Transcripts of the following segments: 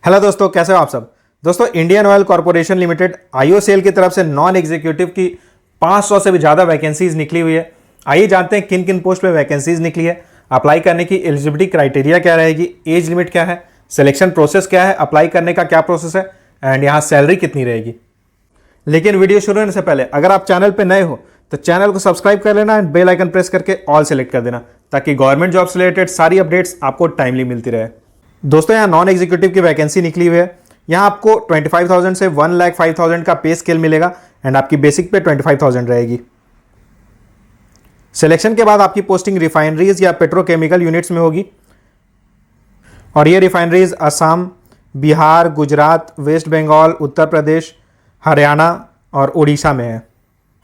Hello दोस्तों, कैसे हो आप सब। दोस्तों, Indian oil corporation limited IOCL की तरफ से नॉन एग्जीक्यूटिव की 500 से भी ज़्यादा वैकेंसीज निकली हुई है। आइए जानते हैं किन किन पोस्ट पे वैकेंसीज निकली है, अप्लाई करने की एलिजिबिलिटी क्राइटेरिया क्या रहेगी, एज लिमिट क्या है, सिलेक्शन प्रोसेस क्या है, अप्लाई करने का क्या प्रोसेस है एंड यहाँ सैलरी कितनी रहेगी। लेकिन वीडियो शुरू होने से पहले अगर आप चैनल पर नए हो तो चैनल को सब्सक्राइब कर लेना एंड बेल आइकन प्रेस करके ऑल सेलेक्ट कर देना ताकि गवर्नमेंट जॉब से रिलेटेड सारी अपडेट्स आपको टाइमली मिलती रहे। दोस्तों, यहाँ नॉन एग्जीक्यूटिव की वैकेंसी निकली हुई है। यहाँ आपको 25,000 से 1,05,000 का पे स्केल मिलेगा एंड आपकी बेसिक पे 25,000 रहेगी। सिलेक्शन के बाद आपकी पोस्टिंग रिफाइनरीज या पेट्रोकेमिकल यूनिट्स में होगी और ये रिफाइनरीज असम, बिहार, गुजरात, वेस्ट बंगाल, उत्तर प्रदेश, हरियाणा और उड़ीसा में है।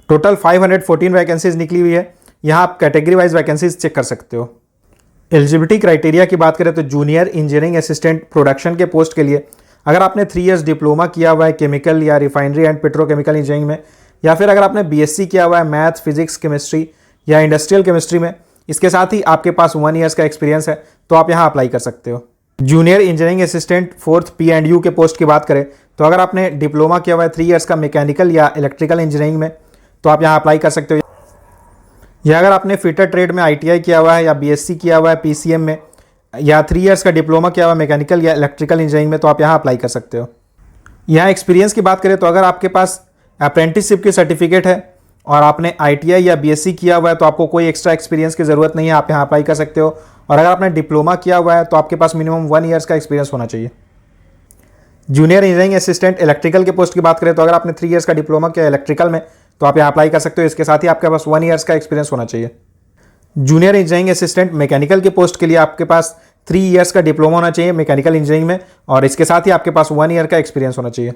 टोटल 514 वैकेंसीज निकली हुई है। यहाँ आप कैटेगरी वाइज वैकेंसीज चेक कर सकते हो। एलिजिबिलिटी क्राइटेरिया की बात करें तो जूनियर इंजीनियरिंग असिस्टेंट प्रोडक्शन के पोस्ट के लिए अगर आपने 3 इयर्स डिप्लोमा किया हुआ है केमिकल या रिफाइनरी एंड पेट्रोकेमिकल इंजीनियरिंग में, या फिर अगर आपने बीएससी किया हुआ है मैथ, फिजिक्स, केमिस्ट्री या इंडस्ट्रियल केमिस्ट्री में, इसके साथ ही आपके पास 1 ईयर्स का एक्सपीरियंस है तो आप यहाँ अप्लाई कर सकते हो। Junior engineering assistant 4th P&U के पोस्ट की बात करें तो अगर आपने डिप्लोमा किया हुआ है 3 इयर्स का मैकेनिकल या इलेक्ट्रिकल इंजीनियरिंग में तो आप यहाँ अप्लाई कर सकते हो। या अगर आपने फिटर ट्रेड में ITI किया हुआ है या BSc किया हुआ है PCM में, या 3 इयर्स का डिप्लोमा किया हुआ है मैकेनिकल या इलेक्ट्रिकल इंजीनियरिंग में तो आप यहाँ अप्लाई कर सकते हो। यहाँ एक्सपीरियंस की बात करें तो अगर आपके पास अप्रेंटिसशिप की सर्टिफिकेट है और आपने ITI या BSc किया हुआ है तो आपको कोई एक्स्ट्रा एक्सपीरियंस की ज़रूरत नहीं है, आप यहाँ अप्लाई कर सकते हो। और अगर आपने डिप्लोमा किया हुआ है तो आपके पास मिनिमम 1 ईयर्स का एक्सपीरियंस होना चाहिए। जूनियर इंजीनियरिंग असिस्टेंट इलेक्ट्रिकल के पोस्ट की बात करें तो अगर आपने 3 इयर्स का डिप्लोमा किया इलेक्ट्रिकल में तो आप यहाँ अप्लाई कर सकते हो। इसके साथ ही आपके पास 1 ईयर्स का एक्सपीरियंस होना चाहिए। जूनियर इंजीनियरिंग असिस्टेंट मैकेनिकल के पोस्ट के लिए आपके पास 3 इयर्स का डिप्लोमा होना चाहिए मैकेनिकल इंजीनियरिंग में और इसके साथ ही आपके पास 1 ईयर का एक्सपीरियंस होना चाहिए।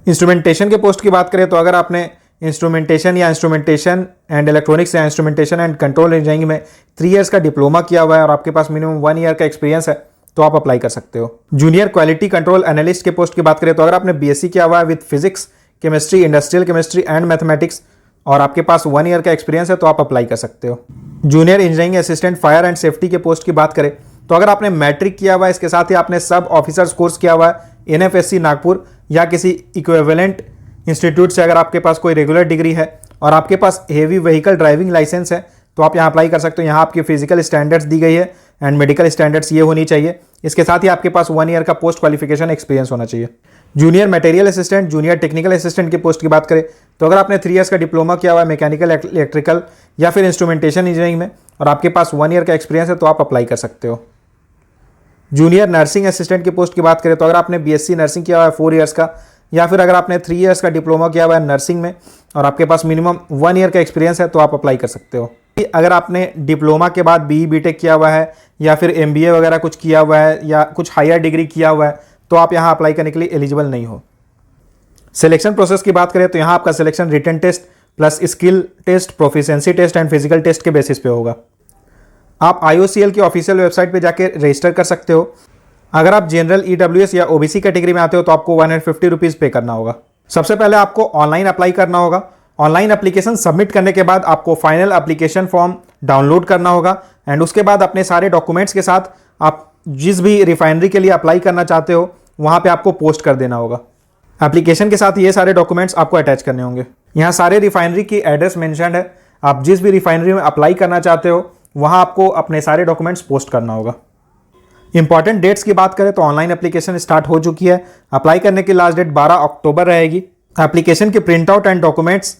इंस्ट्रूमेंटेशन के पोस्ट की बात करें तो अगर आपने इंस्ट्रूमेंटेशन एंड इलेक्ट्रॉनिक्स या इंस्ट्रूमेंटेशन एंड कंट्रोल इंजीनियरिंग में 3 इयर्स का डिप्लोमा किया हुआ है और आपके पास मिनिमम 1 ईयर का एक्सपीरियंस है तो आप अप्लाई कर सकते हो। जूनियर क्वालिटी कंट्रोल एनालिस्ट के पोस्ट की बात करें तो अगर आपने BSc किया हुआ है with physics, chemistry, industrial chemistry and mathematics और आपके पास 1 ईयर का एक्सपीरियंस है तो आप अप्लाई कर सकते हो। Junior engineering assistant fire and safety के पोस्ट की बात करें तो अगर आपने मैट्रिक किया हुआ है, इसके साथ ही आपने सब ऑफिसर्स कोर्स किया हुआ है NFSC नागपुर या किसी इक्विवेलेंट इंस्टीट्यूट से, अगर आपके पास कोई रेगुलर डिग्री है और आपके पास हेवी व्हीकल ड्राइविंग लाइसेंस है तो आप यहाँ अप्लाई कर सकते हो। यहाँ आपकी फिजिकल स्टैंडर्ड्स दी गई है एंड मेडिकल स्टैंडर्ड्स ये होनी चाहिए। इसके साथ ही आपके पास 1 ईयर का पोस्ट क्वालिफिकेशन एक्सपीरियंस होना चाहिए। Junior material assistant, junior technical assistant की पोस्ट की बात करें तो अगर आपने 3 इयर्स का डिप्लोमा किया हुआ है मैकेनिकल, इलेक्ट्रिकल या फिर इंस्ट्रूमेंटेशन इंजीनियरिंग में और आपके पास 1 ईयर का एक्सपीरियंस है तो आप अप्लाई कर सकते हो। जूनियर नर्सिंग असिस्टेंट की पोस्ट की बात करें तो अगर आपने BSc नर्सिंग किया हुआ है 4 इयर्स का या फिर अगर आपने 3 इयर्स का डिप्लोमा किया हुआ है नर्सिंग में और आपके पास मिनिमम 1 ईयर का एक्सपीरियंस है तो आप अप्लाई कर सकते हो। अगर आपने डिप्लोमा के बाद BE BTech किया हुआ है या फिर MBA वगैरह कुछ किया हुआ है या कुछ हायर डिग्री किया हुआ है तो आप यहाँ अप्लाई करने के लिए एलिजिबल नहीं हो। सिलेक्शन प्रोसेस की बात करें तो यहाँ आपका selection written test plus skill test, proficiency test and physical test के बेसिस पे होगा। आप IOCL की ऑफिशियल वेबसाइट पे जाके रजिस्टर कर सकते हो। अगर आप जनरल EWS या OBC कैटेगरी में आते हो तो आपको 150 रुपीज़ पे करना होगा। सबसे पहले आपको ऑनलाइन अप्लाई करना होगा। ऑनलाइन एप्लीकेशन सबमिट करने के बाद आपको फाइनल एप्लीकेशन फॉर्म डाउनलोड करना होगा एंड उसके बाद अपने सारे डॉक्यूमेंट्स के साथ आप जिस भी रिफाइनरी के लिए अप्लाई करना चाहते हो वहाँ पे आपको पोस्ट कर देना होगा। एप्लीकेशन के साथ ये सारे डॉक्यूमेंट्स आपको अटैच करने होंगे। यहाँ सारे रिफाइनरी की एड्रेस मेंशन्ड है। आप जिस भी रिफाइनरी में अप्लाई करना चाहते हो वहाँ आपको अपने सारे डॉक्यूमेंट्स पोस्ट करना होगा। इंपॉर्टेंट डेट्स की बात करें तो ऑनलाइन एप्लीकेशन स्टार्ट हो चुकी है। अप्लाई करने की लास्ट डेट 12 अक्टूबर रहेगी। एप्लीकेशन के प्रिंट आउट एंड डॉक्यूमेंट्स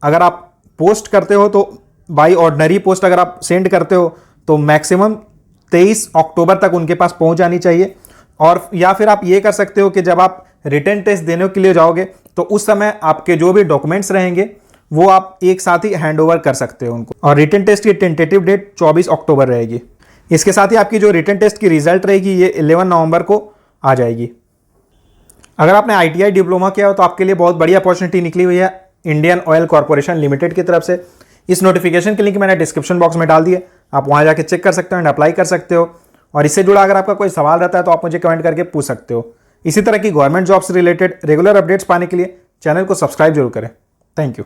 अगर आप पोस्ट करते हो तो बाई ऑर्डिनरी पोस्ट अगर आप सेंड करते हो तो मैक्सिमम 23 अक्टूबर तक उनके पास पहुंच जानी चाहिए। और या फिर आप ये कर सकते हो कि जब आप रिटन टेस्ट देने के लिए जाओगे तो उस समय आपके जो भी डॉक्यूमेंट्स रहेंगे वो आप एक साथ ही हैंड ओवर कर सकते हो उनको। और रिटन टेस्ट की टेंटेटिव डेट 24 अक्टूबर रहेगी। इसके साथ ही आपकी जो रिटन टेस्ट की रिजल्ट रहेगी ये 11 नवंबर को आ जाएगी। अगर आपने ITI डिप्लोमा किया हो तो आपके लिए बहुत बड़ी अपॉर्चुनिटी निकली हुई है इंडियन ऑयल कॉर्पोरेशन लिमिटेड की तरफ से। इस नोटिफिकेशन के लिंक मैंने डिस्क्रिप्शन बॉक्स में डाल दिए, आप वहाँ जाके चेक कर सकते हो एंड अप्लाई कर सकते हो। और इससे जुड़ा अगर आपका कोई सवाल रहता है तो आप मुझे कमेंट करके पूछ सकते हो। इसी तरह की गवर्नमेंट जॉब से रिलेटेड रेगुलर अपडेट्स पाने के लिए चैनल को सब्सक्राइब जरूर करें। Thank you.